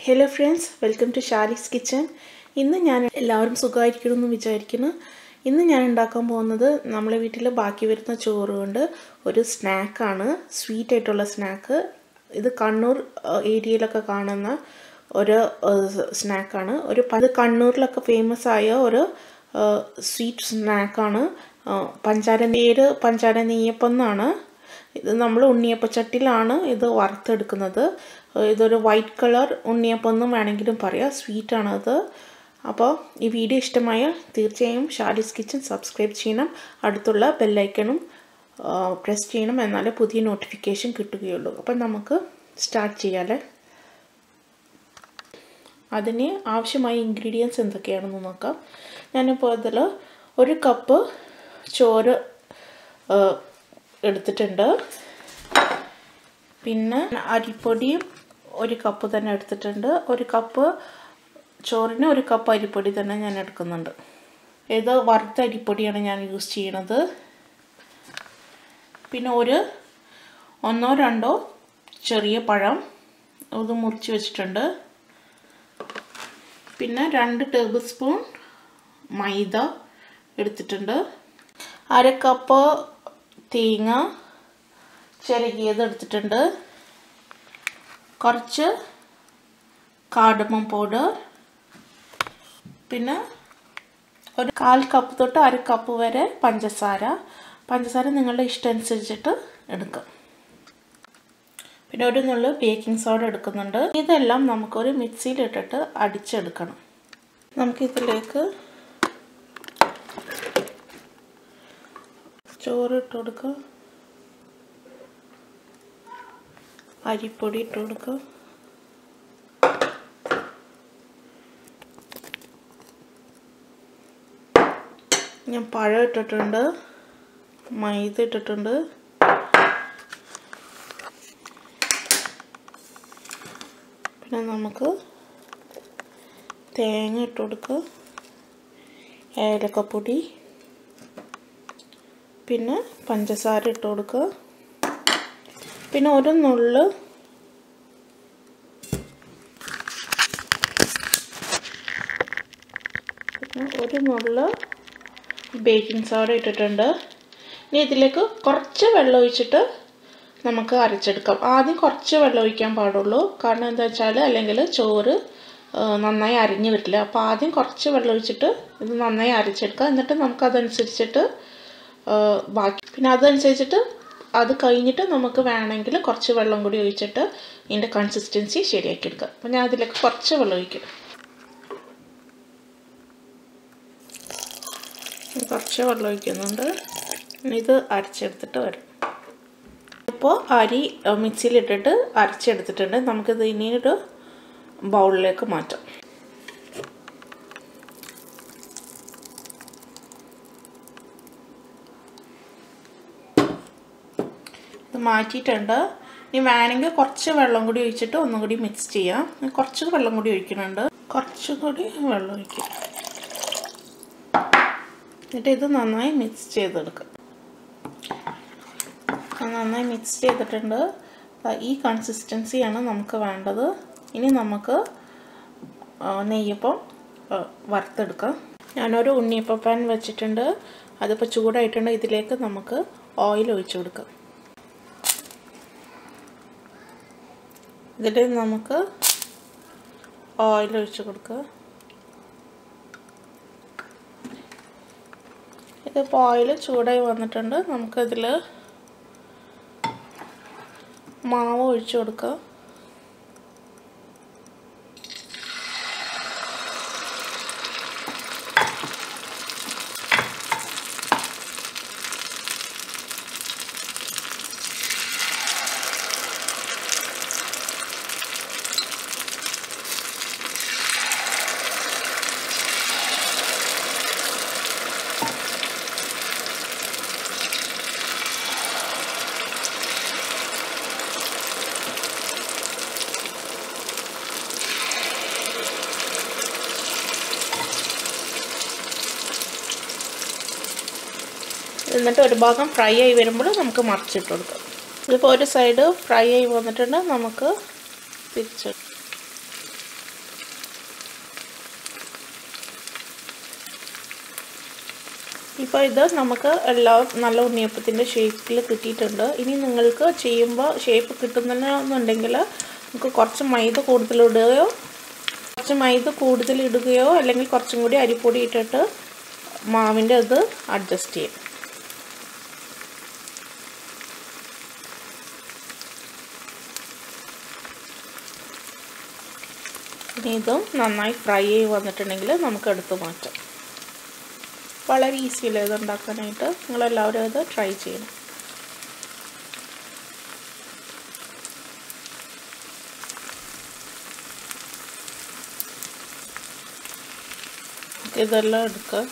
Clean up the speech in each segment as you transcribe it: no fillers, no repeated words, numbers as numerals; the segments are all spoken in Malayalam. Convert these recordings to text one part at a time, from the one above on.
Hello friends, welcome to Shali's kitchen. ഇന്ന് ഞാൻ എല്ലാവരും സുഖമായിരിക്കുമെന്ന് വിചാരിക്കുന്നു. ഇന്ന് ഞാൻ ഉണ്ടാക്കാൻ പോകുന്നത് നമ്മുടെ വീട്ടിൽ ബാക്കി വരുന്ന ചോറ് കൊണ്ട് ഒരു സ്നാക്ക് ആണ്, സ്വീറ്റ് ആയിട്ടുള്ള സ്നാക്ക്. ഇത് കണ്ണൂർ ഏരിയയിലൊക്കെ കാണുന്ന ഒരു സ്നാക്ക് ആണ്. ഇത് കണ്ണൂരിലൊക്കെ ഫേമസ് ആയ ഒരു സ്വീറ്റ് സ്നാക്ക് ആണ്. panchaara neyyappam എന്നാണ്. ഇത് നമ്മൾ ഉണ്ണിയപ്പച്ചട്ടിലാണ് ഇത് വറുത്തെടുക്കുന്നത്. ഇതൊരു വൈറ്റ് കളർ ഉണ്ണിയപ്പം എന്നും വേണമെങ്കിലും പറയാം. സ്വീറ്റ് ആണ് അത്. അപ്പോൾ ഈ വീഡിയോ ഇഷ്ടമായാൽ തീർച്ചയായും ഷാലിസ് കിച്ചൻ സബ്സ്ക്രൈബ് ചെയ്യണം, അടുത്തുള്ള ബെൽ ഐക്കണും പ്രസ് ചെയ്യണം, എന്നാലേ പുതിയ നോട്ടിഫിക്കേഷൻ കിട്ടുകയുള്ളൂ. അപ്പം നമുക്ക് സ്റ്റാർട്ട് ചെയ്യാമല്ലേ. അതിന് ആവശ്യമായ ഇൻഗ്രീഡിയൻസ് എന്തൊക്കെയാണെന്ന് നോക്കാം. ഞാനിപ്പോൾ അതിൽ ഒരു കപ്പ് ചോറ് എടുത്തിട്ടുണ്ട്. പിന്നെ അരിപ്പൊടിയും ഒരു കപ്പ് തന്നെ എടുത്തിട്ടുണ്ട്. ഒരു കപ്പ് ചോറിന് ഒരു കപ്പ് അരിപ്പൊടി തന്നെ ഞാൻ എടുക്കുന്നുണ്ട്. ഇത് വറുത്ത അരിപ്പൊടിയാണ് ഞാൻ യൂസ് ചെയ്യണത്. പിന്നെ ഒന്നോ രണ്ടോ ചെറിയ പഴം ഇത് മുറിച്ച് വെച്ചിട്ടുണ്ട്. പിന്നെ 2 ടേബിൾ സ്പൂൺ മൈദ എടുത്തിട്ടുണ്ട്. അര കപ്പ് തേങ്ങ ചിരകിയത് എടുത്തിട്ടുണ്ട്. കുറച്ച് കാർഡമം പൗഡർ, പിന്നെ ഒരു 1/4 കപ്പ് തൊട്ട് അര കപ്പ് വരെ പഞ്ചസാര നിങ്ങളുടെ ഇഷ്ടം അനുസരിച്ചിട്ട് എടുക്കാം. പിന്നെ ഒരു നുള്ളു ബേക്കിംഗ് സോഡ എടുക്കുന്നുണ്ട്. ഇതെല്ലാം നമുക്കൊരു മിക്സിയിൽ ഇട്ടിട്ട് അടിച്ചെടുക്കണം. നമുക്കിതിലേക്ക് ചോറ് ഇട്ട് കൊടുക്കുക, അരിപ്പൊടി ഇട്ട് കൊടുക്കുക, ഞാൻ പഴം ഇട്ടിട്ടുണ്ട്, മൈദ ഇട്ടിട്ടുണ്ട്, പിന്നെ നമുക്ക് തേങ്ങ ഇട്ട് കൊടുക്കുക, ഏലക്കപ്പൊടി, പിന്നെ പഞ്ചസാര ഇട്ട് കൊടുക്കുക, പിന്നെ ഒരു നുള്ളു ബേക്കിംഗ് സോഡ ഇട്ടിട്ടുണ്ട്. ഇനി ഇതിലേക്ക് കുറച്ച് വെള്ളം ഒഴിച്ചിട്ട് നമുക്ക് അരച്ചെടുക്കാം. ആദ്യം കുറച്ച് വെള്ളം ഒഴിക്കാൻ പാടുള്ളൂ. കാരണം എന്താ വെച്ചാൽ അല്ലെങ്കിൽ ചോറ് നന്നായി അരിഞ്ഞു വരില്ല. അപ്പോൾ ആദ്യം കുറച്ച് വെള്ളം ഒഴിച്ചിട്ട് ഇത് നന്നായി അരച്ചെടുക്കാം. എന്നിട്ട് നമുക്കതനുസരിച്ചിട്ട് പിന്നെ അതനുസരിച്ചിട്ട് അത് കഴിഞ്ഞിട്ട് നമുക്ക് വേണമെങ്കിൽ കുറച്ച് വെള്ളം കൂടി ഒഴിച്ചിട്ട് ഇതിൻ്റെ കൺസിസ്റ്റൻസി ശരിയാക്കി എടുക്കാം. അപ്പോൾ ഞാൻ അതിലേക്ക് കുറച്ച് വെള്ളം ഒഴിക്കും. കുറച്ച് വെള്ളം ഒഴിക്കുന്നുണ്ട്. ഇത് അരച്ചെടുത്തിട്ട് വരും. ഇപ്പോൾ അരി മിക്സിയിലിട്ടിട്ട് അരച്ചെടുത്തിട്ടുണ്ട്. നമുക്കിത് ഇനി ഒരു ബൗളിലേക്ക് മാറ്റാം. ഇത് മാറ്റിയിട്ടുണ്ട്. ഇനി വേണമെങ്കിൽ കുറച്ച് വെള്ളം കൂടി ഒഴിച്ചിട്ട് ഒന്നും കൂടി മിക്സ് ചെയ്യാം. കുറച്ച് വെള്ളം കൂടി ഒഴിക്കുന്നുണ്ട്. കുറച്ചുകൂടി വെള്ളം ഒഴിക്കും. എന്നിട്ട് ഇത് നന്നായി മിക്സ് ചെയ്തെടുക്കാം. നന്നായി മിക്സ് ചെയ്തിട്ടുണ്ട്. ഈ കൺസിസ്റ്റൻസിയാണ് നമുക്ക് വേണ്ടത്. ഇനി നമുക്ക് നെയ്യപ്പം വറുത്തെടുക്കാം. ഞാനൊരു ഉണ്ണിയപ്പം പാൻ വെച്ചിട്ടുണ്ട്. അതിപ്പോൾ ചൂടായിട്ടുണ്ട്. ഇതിലേക്ക് നമുക്ക് ഓയിൽ ഒഴിച്ചു കൊടുക്കാം. ഇതിൽ നമുക്ക് ഓയിൽ ഒഴിച്ചു കൊടുക്കുക. ഇതിപ്പോൾ ഓയിൽ ചൂടായി വന്നിട്ടുണ്ട്. നമുക്കതിൽ മാവ് ഒഴിച്ചു കൊടുക്കുക. എന്നിട്ട് ഒരു ഭാഗം ഫ്രൈ ആയി വരുമ്പോൾ നമുക്ക് മറിച്ചിട്ട് കൊടുക്കാം. ഇതിപ്പോൾ ഒരു സൈഡ് ഫ്രൈ ആയി വന്നിട്ടുണ്ട്. നമുക്ക് തിരിച്ച് ഇപ്പോൾ ഇത് നമുക്ക് എല്ലാം നല്ല ഉണ്ണിയപ്പത്തിൻ്റെ ഷേപ്പിൽ കിട്ടിയിട്ടുണ്ട്. ഇനി നിങ്ങൾക്ക് ചെയ്യുമ്പോൾ ഷേപ്പ് കിട്ടുന്നില്ലെന്നുണ്ടെങ്കിൽ നമുക്ക് കുറച്ച് മൈദ കൂടുതലിടുകയോ അല്ലെങ്കിൽ കുറച്ചും കൂടി അരിപ്പൊടി ഇട്ടിട്ട് മാവിൻ്റെ ഇത് അഡ്ജസ്റ്റ് ചെയ്യും. ഇനി ഇതും നന്നായി ഫ്രൈ ചെയ്ത് വന്നിട്ടുണ്ടെങ്കിൽ നമുക്ക് എടുത്ത് മാറ്റാം. വളരെ ഈസിയല്ലേ ഇത് ഉണ്ടാക്കാനായിട്ട്. നിങ്ങളെല്ലാവരും ഇത് ട്രൈ ചെയ്യണം. ഇതെല്ലാം എടുക്കുക.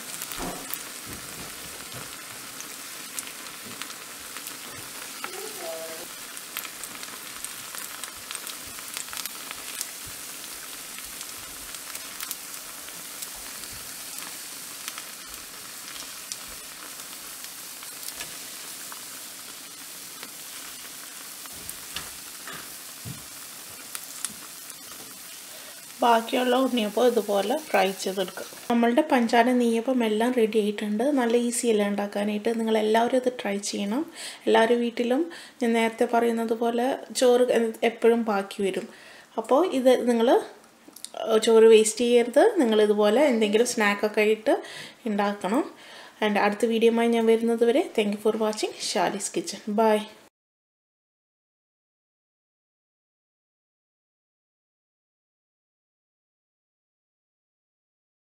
ബാക്കിയുള്ള ഉണ്ണിയപ്പം ഇതുപോലെ ഫ്രൈ ചെയ്തെടുക്കുക. നമ്മളുടെ പഞ്ചാര നെയ്യപ്പം എല്ലാം റെഡി ആയിട്ടുണ്ട്. നല്ല ഈസിയല്ല ഉണ്ടാക്കാനായിട്ട്. നിങ്ങളെല്ലാവരും ഇത് ട്രൈ ചെയ്യണം. എല്ലാവരും വീട്ടിലും ഞാൻ നേരത്തെ പറയുന്നത് പോലെ ചോറ് എപ്പോഴും ബാക്കി വരും. അപ്പോൾ ഇത് നിങ്ങൾ ചോറ് വേസ്റ്റ് ചെയ്യരുത്. നിങ്ങളിതുപോലെ എന്തെങ്കിലും സ്നാക്കൊക്കെ ആയിട്ട് ഉണ്ടാക്കണം. അടുത്ത വീഡിയോയുമായി ഞാൻ വരുന്നത് വരെ താങ്ക് യു ഫോർ വാച്ചിങ് ഷാലീസ് കിച്ചൺ. ബൈ.